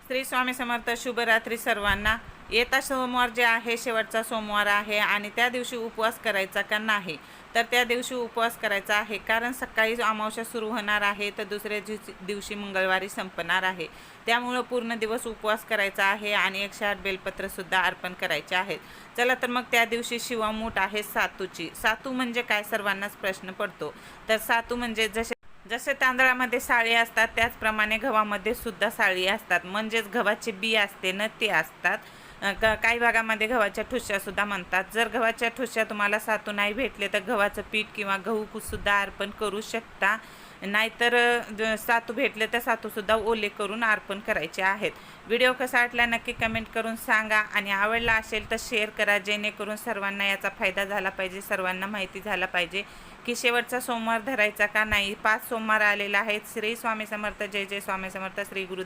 श्री स्वामी समर्थ. शुभरात्री सर्वांना. येता सोमवार जे आहे शेवटचा सोमवार आहे आणि त्या दिवशी उपवास करायचा का नाही, तर त्या दिवशी उपवास करायचा आहे. कारण सकाळी अमावस्या सुरू होणार आहे तर दुसऱ्या दिवशी मंगळवारी संपणार आहे. त्यामुळं पूर्ण दिवस उपवास करायचा आहे आणि 108 बेलपत्रसुद्धा अर्पण करायचे आहेत. चला तर मग त्या दिवशी शिवामूठ आहे सातूची. सातू म्हणजे काय सर्वांनाच प्रश्न पडतो. तर सातू म्हणजे जसे तांदळामध्ये साळी असतात त्याचप्रमाणे गव्हामध्ये सुद्धा साळी असतात. म्हणजेच गव्हाचे बी असते ना ते असतात. काही भागामध्ये गव्हाच्या ठुस्यासुद्धा म्हणतात. जर गव्हाच्या ठुस्या तुम्हाला सातू नाही भेटले तर गव्हाचं पीठ किंवा गहूसुद्धा अर्पण करू शकता. नाहीतर सातू भेटले तर सातूसुद्धा ओले करून अर्पण करायचे आहेत. व्हिडिओ कसा वाटला नक्की कमेंट करून सांगा आणि आवडला असेल तर शेअर करा, जेणेकरून सर्वांना याचा फायदा झाला पाहिजे, सर्वांना माहिती झाला पाहिजे की शेवटचा सोमवार धरायचा का नाही. 5 सोमवार आलेला आहेत. श्री स्वामी समर्थ. जय जय स्वामी समर्थ. श्री गुरु